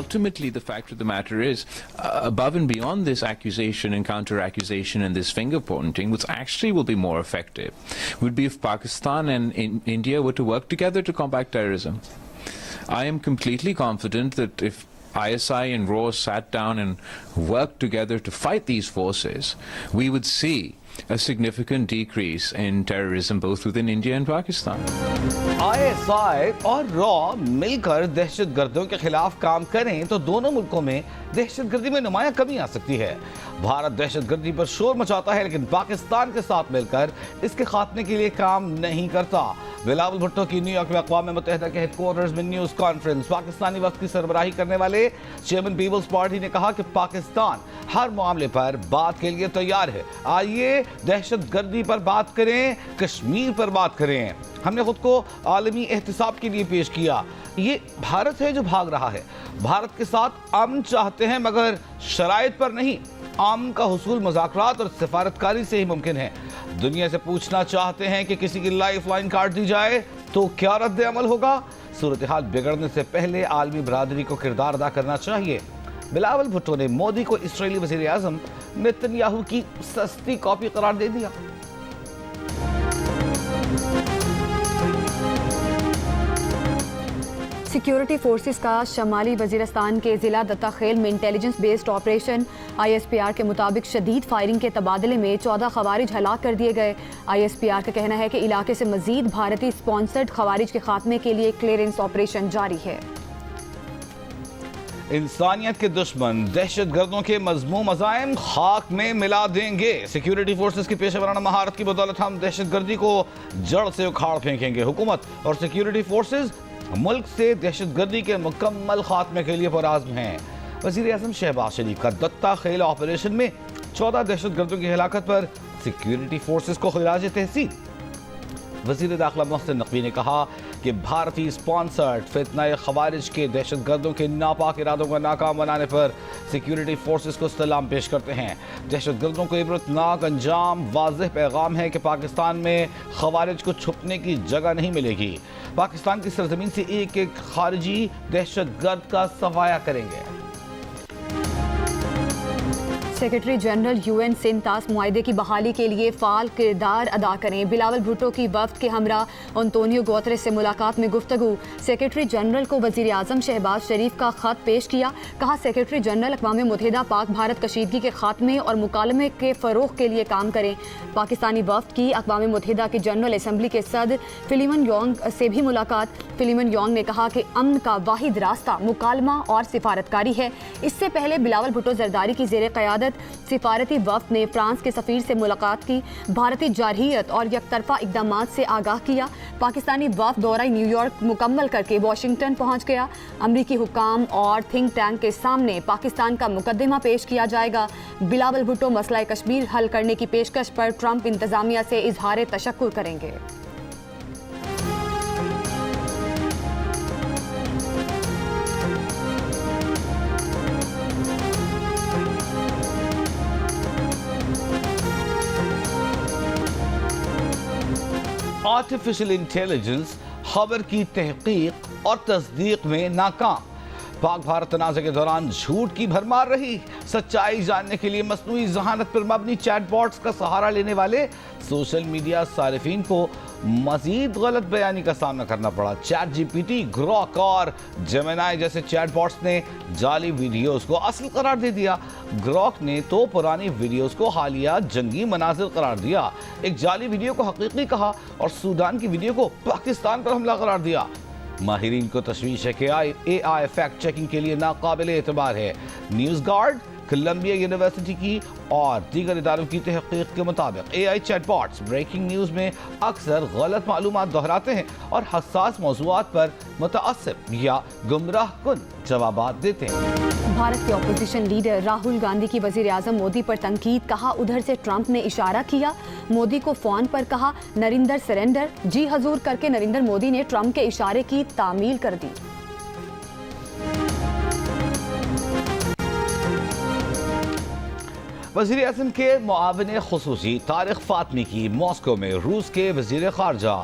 ultimately the fact of the matter is, above and beyond this accusation and counter-accusation and this finger-pointing, what actually will be more effective would be if Pakistan and India were to work together to combat terrorism. I am completely confident that if ISI and RAW sat down and worked together to fight these forces, we would see a significant decrease in terrorism both within India and Pakistan. ISI اور RAW مل کر دہشت گردوں کے خلاف کام کریں تو دونوں ملکوں میں دہشت گردی میں نمایاں کمی آ سکتی ہے. بھارت دہشت گردی پر شور مچاتا ہے لیکن پاکستان کے ساتھ مل کر اس کے خاتمے کے لیے کام نہیں کرتا. بلاول بھٹو کی نیو یارک میں اقوام متحدہ کے ہیڈ کوارٹرز میں نیوز کانفرنس. پاکستانی وفد کی سربراہی کرنے والے چیئرمین پیپلز پارٹی نے کہا کہ پاکستان ہر معاملے پر بات کے لیے تیار ہے. آئیے دہشت گردی پر بات کریں, کشمیر پر بات کریں. ہم نے خود کو عالمی احتساب کے لیے پیش کیا. یہ بھارت ہے جو بھاگ رہا ہے. بھارت کے ساتھ امن چاہتے ہیں مگر شرائط پر نہیں. امن کا حصول مذاکرات اور سفارتکاری سے ہی ممکن ہے. دنیا سے پوچھنا چاہتے ہیں کہ کسی کی لائف لائن کاٹ دی جائے تو کیا رد عمل ہوگا. صورتحال بگڑنے سے پہلے عالمی برادری کو کردار ادا کرنا چاہیے. بلاول بھٹو نے مودی کو اسرائیلی وزیر اعظم نیتن یاہو کی سستی کاپی قرار دے دیا. سیکیورٹی فورسز کا شمالی وزیرستان کے ضلع دتا خیل میں انٹیلیجنس بیسڈ آپریشن ISPR کے مطابق شدید فائرنگ کے تبادلے میں 14 خوارج ہلاک کر دیے گئے. ISPR کا کہنا ہے کہ علاقے سے مزید بھارتی سپانسرڈ خوارج کے خاتمے کے لیے کلیئرنس آپریشن جاری ہے. انسانیت کے دشمن دہشت گردوں کے مذموم عزائم خاک میں ملا دیں گے. سیکیورٹی فورسز کی پیشہ ورانہ مہارت کی بدولت ہم دہشت گردی کو جڑ سے اکھاڑ پھینکیں گے. حکومت اور سیکیورٹی فورسز ملک سے دہشت گردی کے مکمل خاتمے کے لیے پرعزم ہیں. وزیر اعظم شہباز شریف کا دتا خیل آپریشن میں 14 دہشت گردوں کی ہلاکت پر سیکیورٹی فورسز کو خراج تحسین. وزیر داخلہ محسن نقوی نے کہا کہ بھارتی سپانسرڈ فتنہ خوارج کے دہشت گردوں کے ناپاک ارادوں کو ناکام بنانے پر سیکیورٹی فورسز کو سلام پیش کرتے ہیں. دہشت گردوں کو عبرتناک انجام. واضح پیغام ہے کہ پاکستان میں خوارج کو چھپنے کی جگہ نہیں ملے گی. پاکستان کی سرزمین سے ایک ایک خارجی دہشت گرد کا صفایا کریں گے. سیکرٹری جنرل UN سینتاس معاہدے کی بحالی کے لیے فعال کردار ادا کریں. بلاول بھٹو کی وفد کے ہمراہ انطونیو گوتریس سے ملاقات میں گفتگو. سیکرٹری جنرل کو وزیر اعظم شہباز شریف کا خط پیش کیا. کہا سیکرٹری جنرل اقوام متحدہ پاک بھارت کشیدگی کے خاتمے اور مکالمے کے فروغ کے لیے کام کریں. پاکستانی وفد کی اقوام متحدہ کی جنرل اسمبلی کے صدر فلیمن یونگ سے بھی ملاقات. فلیمن یونگ نے کہا کہ امن کا واحد راستہ مکالمہ اور سفارتکاری ہے. اس سے پہلے بلاول بھٹو زرداری کی زیر قیادت سفارتی وفد نے فرانس کے سفیر سے ملاقات کی. بھارتی جارحیت اور یک طرفہ اقدامات سے آگاہ کیا. پاکستانی وفد دورہ نیو یارک مکمل کر کے واشنگٹن پہنچ گیا. امریکی حکام اور تھنک ٹینک کے سامنے پاکستان کا مقدمہ پیش کیا جائے گا. بلاول بھٹو مسئلہ کشمیر حل کرنے کی پیشکش پر ٹرمپ انتظامیہ سے اظہار تشکر کریں گے. آرٹیفیشل انٹیلیجنس خبر کی تحقیق اور تصدیق میں ناکام. پاک بھارت تنازع کے دوران جھوٹ کی بھرمار رہی. سچائی جاننے کے لیے مصنوعی ذہانت پر مبنی چیٹ باٹس کا سہارا لینے والے سوشل میڈیا صارفین کو مزید غلط بیانی کا سامنا کرنا پڑا. چیٹ جی پی ٹی، گروک اور جیمنائی جیسے چیٹ باٹس نے جعلی ویڈیوز کو اصل قرار دے دیا. گروک نے تو پرانی ویڈیوز کو حالیہ جنگی مناظر قرار دیا. ایک جعلی ویڈیو کو حقیقی کہا اور سوڈان کی ویڈیو کو پاکستان پر حملہ قرار دیا. ماہرین کو تشویش ہے کہ اے آئی فیکٹ چیکنگ کے لیے ناقابل اعتبار ہے. نیوز گارڈ، کولمبیا یونیورسٹی کی اور دیگر اداروں کی تحقیق کے مطابق A I chat bots breaking news میں اکثر غلط معلومات دہراتے ہیں اور حساس موضوعات پر متعصب یا گمراہ کن جوابات دیتے ہیں. بھارت کے اپوزیشن لیڈر راہل گاندھی کی وزیر اعظم مودی پر تنقید. کہا ادھر سے ٹرمپ نے اشارہ کیا. مودی کو فون پر کہا نریندر سرنڈر. جی حضور کر کے نریندر مودی نے ٹرمپ کے اشارے کی تعمیل کر دی. وزیر اعظم کے معاون خصوصی طارق فاطمی کی ماسکو میں روس کے وزیر خارجہ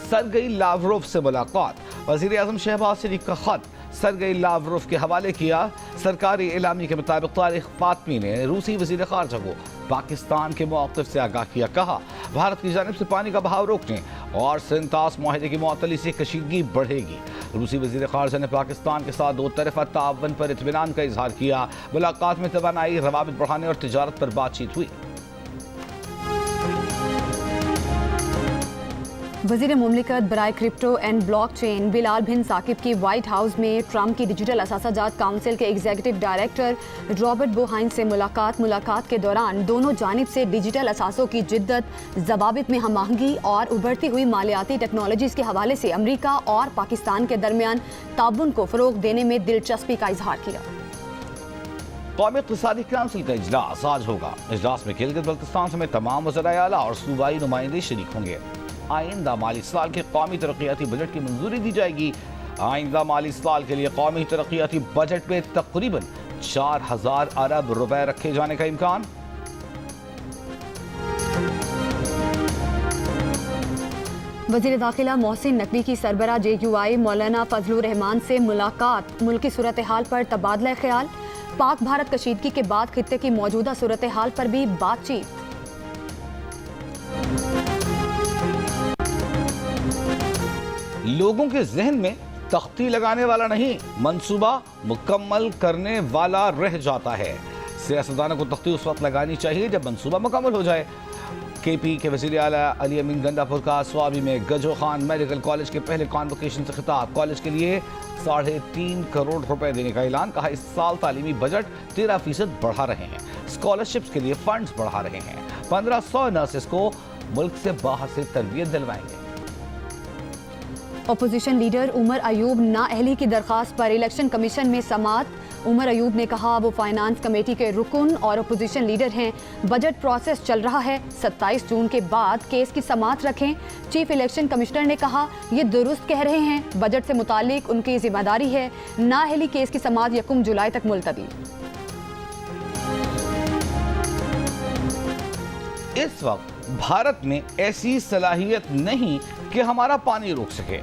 سرگئی لاوروف سے ملاقات. وزیر اعظم شہباز شریف کا خط سرگئی لاوروف کے حوالے کیا۔ سرکاری اعلامیے کے مطابق طارق فاطمی نے روسی وزیر خارجہ کو پاکستان کے موقف سے آگاہ کیا۔ کہا بھارت کی جانب سے پانی کا بہاؤ روکنے اور سنتاس معاہدے کی معطلی سے کشیدگی بڑھے گی۔ روسی وزیر خارجہ نے پاکستان کے ساتھ دو طرفہ تعاون پر اطمینان کا اظہار کیا۔ ملاقات میں توانائی، روابط بڑھانے اور تجارت پر بات چیت ہوئی۔ وزیر مملکت برائے کرپٹو اینڈ بلاک چین بلال بن ثاقب کی وائٹ ہاؤس میں ٹرمپ کی ڈیجیٹل اثاثہ جات کونسل کے ایگزیکٹو ڈائریکٹر رابرٹ بوہائن سے ملاقات کے دوران دونوں جانب سے ڈیجیٹل اثاثوں کی جدت، ضوابط میں ہم آہنگی اور ابھرتی ہوئی مالیاتی ٹیکنالوجیز کے حوالے سے امریکہ اور پاکستان کے درمیان تعاون کو فروغ دینے میں دلچسپی کا اظہار کیا۔ قومی اقتصادی کونسل کا اجلاس آج ہوگا۔ اجلاس میں گلگت بلتستان سمیت تمام وزرائے اعلیٰ اور صوبائی نمائندے شریک ہوں گے۔ آئندہ مالی سال کے قومی ترقیاتی بجٹ کی منظوری دی جائے گی۔ آئندہ مالی سال کے لیے قومی ترقیاتی بجٹ میں تقریباً 4000 ارب روپے رکھے جانے کا امکان۔ وزیر داخلہ محسن نقوی کی سربراہ JUI مولانا فضل الرحمان سے ملاقات، ملکی صورتحال پر تبادلہ خیال، پاک بھارت کشیدگی کے بعد خطے کی موجودہ صورتحال پر بھی بات چیت۔ لوگوں کے ذہن میں تختی لگانے والا نہیں، منصوبہ مکمل کرنے والا رہ جاتا ہے۔ سیاستدانوں کو تختی اس وقت لگانی چاہیے جب منصوبہ مکمل ہو جائے۔ KP کے وزیر اعلیٰ علی امین گنڈا پور کا سوابی میں گجو خان میڈیکل کالج کے پہلے کانوکیشن سے خطاب۔ کالج کے لیے 3.5 کروڑ روپے دینے کا اعلان۔ کہا اس سال تعلیمی بجٹ 13% بڑھا رہے ہیں، اسکالرشپس کے لیے فنڈز بڑھا رہے ہیں، 1500 نرسز کو ملک سے باہر سے تربیت دلوائیں گے۔ اپوزیشن لیڈر عمر ایوب نااہلی کی درخواست پر الیکشن کمیشن میں سماعت۔ عمر ایوب نے کہا وہ فائنانس کمیٹی کے رکن اور اپوزیشن لیڈر ہیں، بجٹ پروسیس چل رہا ہے، 27 جون کے بعد کیس کی سماعت رکھیں۔ چیف الیکشن کمشنر نے کہا یہ درست کہہ رہے ہیں، بجٹ سے متعلق ان کی ذمہ داری ہے۔ نااہلی کیس کی سماعت 1 جولائی تک ملتوی۔ اس وقت بھارت میں ایسی صلاحیت نہیں کہ ہمارا پانی روک سکے۔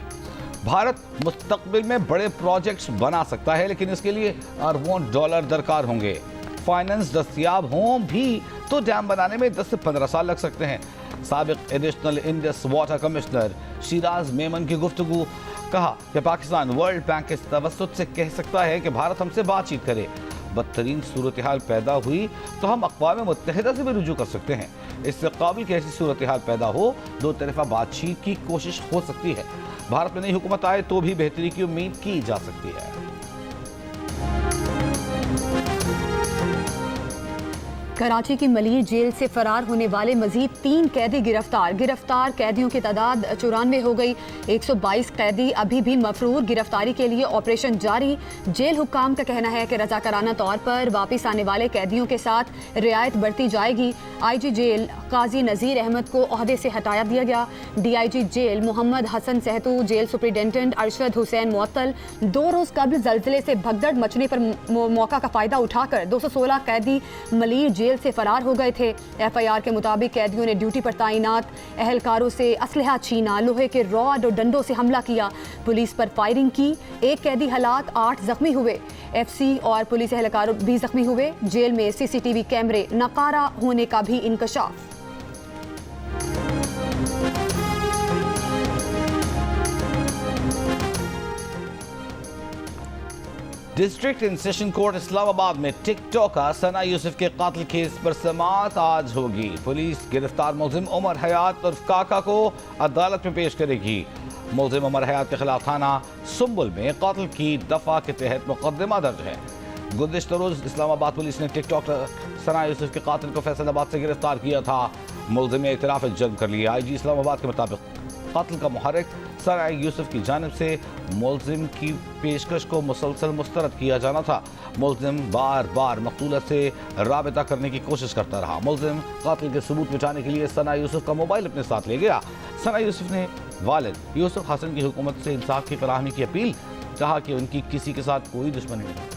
بھارت مستقبل میں بڑے پروجیکٹس بنا سکتا ہے، لیکن اس کے لیے اربوں ڈالر درکار ہوں گے۔ فائننس دستیاب ہوں بھی تو ڈیم بنانے میں 10 سے 15 سال لگ سکتے ہیں۔ سابق additional Indus water commissioner Shiraz Memon کی گفتگو۔ کہا کہ پاکستان ورلڈ بینک کے توسط سے کہہ سکتا ہے کہ بھارت ہم سے بات چیت کرے۔ بدترین صورتحال پیدا ہوئی تو ہم اقوام متحدہ سے بھی رجوع کر سکتے ہیں۔ اس سے قابل کہ ایسی صورتحال پیدا ہو، دو طرفہ بات چیت کی کوشش ہو سکتی ہے۔ بھارت میں نئی حکومت آئے تو بھی بہتری کی امید کی جا سکتی ہے۔ کراچی کی ملیر جیل سے فرار ہونے والے مزید 3 قیدی گرفتار قیدیوں کی تعداد 94 ہو گئی۔ 122 قیدی ابھی بھی مفرور۔ گرفتاری کے لیے آپریشن جاری۔ جیل حکام کا کہنا ہے کہ رضاکارانہ طور پر واپس آنے والے قیدیوں کے ساتھ رعایت برتی جائے گی۔ IG جیل قاضی نذیر احمد کو عہدے سے ہٹایا دیا گیا۔ DIG جیل محمد حسن سہتو، جیل سپرنٹینڈنٹ ارشد حسین معطل۔ 2 روز قبل زلزلے سے بھگدڑ مچنے پر موقع کا فائدہ اٹھا کر 216 قیدی ملیر جیل سے فرار ہو گئے تھے۔ FIR کے مطابق قیدیوں نے ڈیوٹی پر تعینات اہلکاروں سے اسلحہ چھینا، لوہے کے راڈ اور ڈنڈوں سے حملہ کیا، پولیس پر فائرنگ کی۔ 1 قیدی ہلاک، 8 زخمی ہوئے۔ FC اور پولیس اہلکار بھی زخمی ہوئے۔ جیل میں CCTV کیمرے ناکارہ ہونے کا بھی انکشاف۔ ڈسٹرکٹ اینڈ سیشن کورٹ اسلام آباد میں ٹک ٹاکر ثنا یوسف کے قاتل کیس پر سماعت آج ہوگی۔ پولیس گرفتار ملزم عمر حیات اور کاکا کو عدالت میں پیش کرے گی۔ ملزم عمر حیات کے خلاف تھانہ سنبل میں قتل کی دفعہ کے تحت مقدمہ درج ہے۔ گزشتہ روز اسلام آباد پولیس نے ٹک ٹاکر ثنا یوسف کے قاتل کو فیصل آباد سے گرفتار کیا تھا۔ ملزم نے اعتراف جلب کر لیا۔ IG اسلام آباد کے مطابق قتل کا محرک ثنا یوسف کی جانب سے ملزم کی پیشکش کو مسلسل مسترد کیا جانا تھا۔ ملزم بار بار مقتولہ سے رابطہ کرنے کی کوشش کرتا رہا۔ ملزم قاتل کے ثبوت مٹانے کے لیے ثنا یوسف کا موبائل اپنے ساتھ لے گیا۔ ثنا یوسف نے والد یوسف حسن کی حکومت سے انصاف کی فراہمی کی اپیل، کہا کہ ان کی کسی کے ساتھ کوئی دشمنی نہیں۔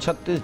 36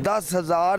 10,000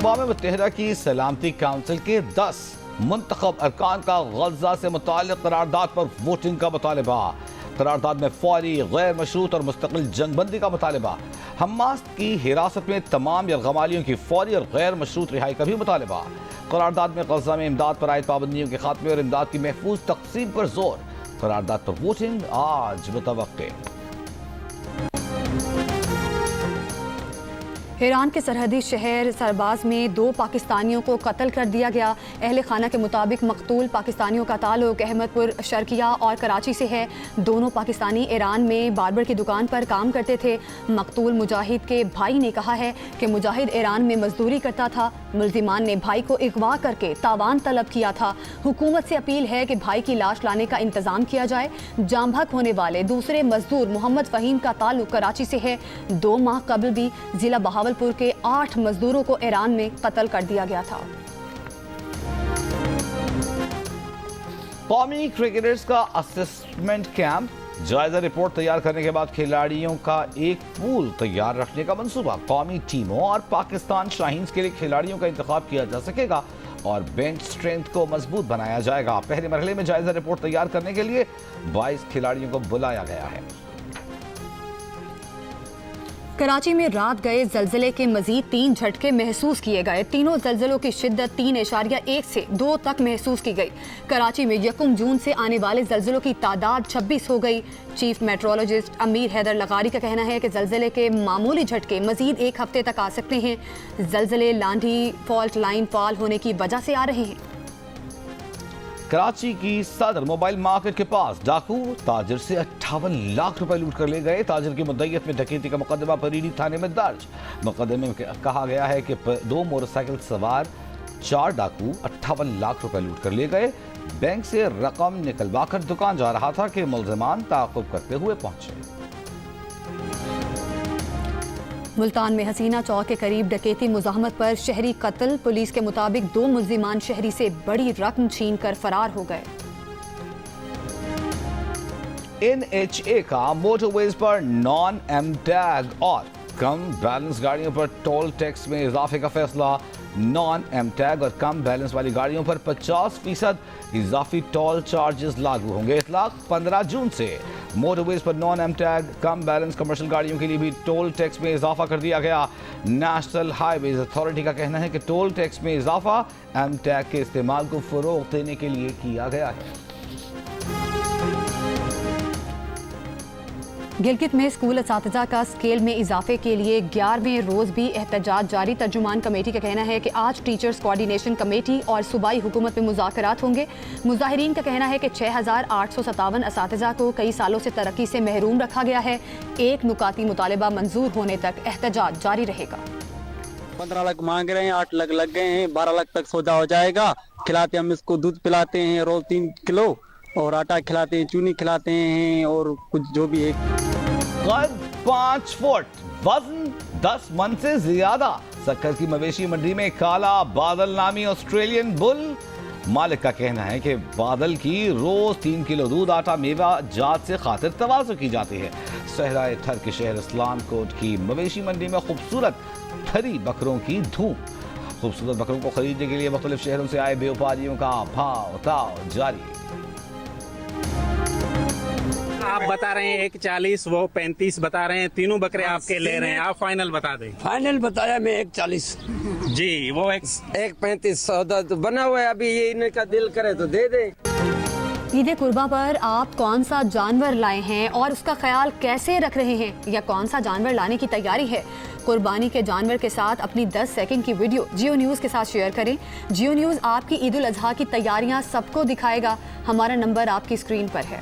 اقوام متحدہ کی سلامتی کونسل کے 10 منتخب ارکان کا غزہ سے متعلق قرارداد پر ووٹنگ کا مطالبہ. قرارداد میں فوری، غیر مشروط اور مستقل جنگ بندی کا مطالبہ. حماس کی حراست میں تمام یرغمالیوں کی فوری اور غیر مشروط رہائی کا بھی مطالبہ. قرارداد میں غزہ میں امداد پر عائد پابندیوں کے خاتمے اور امداد کی محفوظ تقسیم پر زور. قرارداد پر ووٹنگ آج متوقع. ایران کے سرحدی شہر سرباز میں 2 پاکستانیوں کو قتل کر دیا گیا. اہل خانہ کے مطابق مقتول پاکستانیوں کا تعلق احمد پور شرقیہ اور کراچی سے ہے. دونوں پاکستانی ایران میں باربر کی دکان پر کام کرتے تھے. مقتول مجاہد کے بھائی نے کہا ہے کہ مجاہد ایران میں مزدوری کرتا تھا. ملزمان نے بھائی کو اغوا کر کے تاوان طلب کیا تھا. حکومت سے اپیل ہے کہ بھائی کی لاش لانے کا انتظام کیا جائے. جام بحق ہونے والے دوسرے مزدور محمد فہیم کا تعلق کراچی سے ہے. 2 ماہ قبل بھی ضلع بہاولپور کے 8 مزدوروں کو ایران میں قتل کر دیا گیا تھا. قومی کرکٹرز کا اسسمنٹ کیمپ. جائزہ رپورٹ تیار کرنے کے بعد کھلاڑیوں کا ایک پول تیار رکھنے کا منصوبہ. قومی ٹیموں اور پاکستان شاہینز کے لیے کھلاڑیوں کا انتخاب کیا جا سکے گا اور بینچ سٹرینتھ کو مضبوط بنایا جائے گا. پہلے مرحلے میں جائزہ رپورٹ تیار کرنے کے لیے 22 کھلاڑیوں کو بلایا گیا ہے. کراچی میں رات گئے زلزلے کے مزید 3 جھٹکے محسوس کیے گئے. تینوں زلزلوں کی شدت 3.1 سے 2 تک محسوس کی گئی. کراچی میں 1 جون سے آنے والے زلزلوں کی تعداد 26 ہو گئی. چیف میٹرولوجسٹ امیر حیدر لغاری کا کہنا ہے کہ زلزلے کے معمولی جھٹکے مزید 1 ہفتے تک آ سکتے ہیں. زلزلے لانڈھی فالٹ لائن فال ہونے کی وجہ سے آ رہے ہیں. کراچی کی صدر موبائل مارکیٹ کے پاس ڈاکو تاجر سے 58 لاکھ روپے لوٹ کر لے گئے. تاجر کی مدعیت میں ڈکیتی کا مقدمہ پریری تھانے میں درج. مقدمے میں کہا گیا ہے کہ 2 موٹر سائیکل سوار 4 ڈاکو 58 لاکھ روپے لوٹ کر لے گئے. بینک سے رقم نکلوا کر دکان جا رہا تھا کہ ملزمان تعاقب کرتے ہوئے پہنچے. ملتان میں حسینہ چوک کے قریب ڈکیتی مزاحمت پر شہری قتل. پولیس کے مطابق 2 ملزمان شہری سے بڑی رقم چھین کر فرار ہو گئے. NHA کا موٹر ویز پر نان ایم ٹیگ اور کم بیلنس گاڑیوں پر ٹول ٹیکس میں اضافے کا فیصلہ. نان ایم ٹیگ اور کم بیلنس والی گاڑیوں پر 50% اضافی ٹول چارجز لاگو ہوں گے. اطلاق 15 جون سے. موٹر ویز پر نان ایم ٹیگ کم بیلنس کمرشل گاڑیوں کے لیے بھی ٹول ٹیکس میں اضافہ کر دیا گیا. نیشنل ہائی ویز اتھارٹی کا کہنا ہے کہ ٹول ٹیکس میں اضافہ ایم ٹیگ کے استعمال کو فروغ دینے کے لیے کیا گیا ہے. گلگت میں اسکول اساتذہ کا اسکیل میں اضافے کے لیے 11ویں روز بھی احتجاج جاری. ترجمان کمیٹی کا کہنا ہے کہ آج ٹیچرز کوارڈینیشن کمیٹی اور صوبائی حکومت میں مذاکرات ہوں گے. مظاہرین کا کہنا ہے کہ 6857 اساتذہ کو کئی سالوں سے ترقی سے محروم رکھا گیا ہے. 1 نکاتی مطالبہ منظور ہونے تک احتجاج جاری رہے گا. 15 لاکھ مانگ رہے ہیں, 8 لاکھ لگ گئے ہیں, 12 لاکھ تک سودا ہو جائے گا. کھلاتے ہم اس کو دودھ پلاتے ہیں روز 3 کلو اور آٹا کھلاتے ہیں, چونی کھلاتے ہیں اور کچھ جو بھی ہے. قد 5 فٹ, وزن 10 من سے زیادہ. سکر کی مویشی منڈی میں کالا بادل نامی آسٹریلین بل. مالک کا کہنا ہے کہ بادل کی روز 3 کلو دودھ, آٹا, میوہ جات سے خاطر تواضع کی جاتی ہے. صحرائے تھر کے شہر اسلام کوٹ کی مویشی منڈی میں خوبصورت تھری بکروں کی دھوم. خوبصورت بکروں کو خریدنے کے لیے مختلف شہروں سے آئے بیوپاریوں کا بھاؤ تاؤ جاری. آپ بتا رہے ہیں 140, وہ 35 بتا رہے ہیں. تینوں بکرے آپ کے لے رہے ہیں, آپ فائنل بتا دیں. فائنل بتایا میں 140. جی وہ 135 سودا تو بنا ہوا ہے, ابھی یہ ان کا دل کرے تو دے دیں. عید قرباں پر آپ کون سا جانور لائے ہیں اور اس کا خیال کیسے رکھ رہے ہیں, یا کون سا جانور لانے کی تیاری ہے؟ قربانی کے جانور کے ساتھ اپنی 10 سیکنڈ کی ویڈیو جیو نیوز کے ساتھ شیئر کریں. جیو نیوز آپ کی عید الاضحیٰ کی تیاریاں سب کو دکھائے گا. ہمارا نمبر آپ کی اسکرین پر ہے.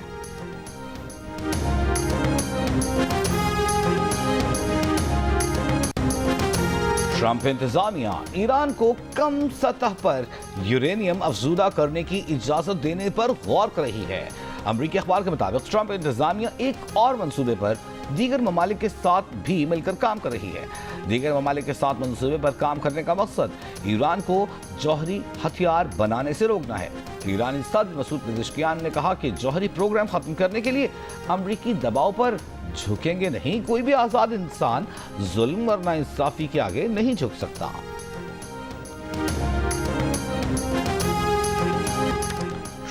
ٹرمپ انتظامیہ ایران کو کم سطح پر یورینیم افزودہ کرنے کی اجازت دینے پر غور کر رہی ہے. امریکی اخبار کے مطابق ٹرمپ انتظامیہ ایک اور منصوبے پر دیگر ممالک کے ساتھ بھی مل کر کام کر رہی ہے. دیگر ممالک کے ساتھ منصوبے پر کام کرنے کا مقصد ایران کو جوہری ہتھیار بنانے سے روکنا ہے. ایرانی صدر مسعود پزشکیان نے کہا کہ جوہری پروگرام ختم کرنے کے لیے امریکی دباؤ پر جھکیں گے نہیں. کوئی بھی آزاد انسان ظلم اور ناانصافی کے آگے نہیں جھک سکتا.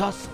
10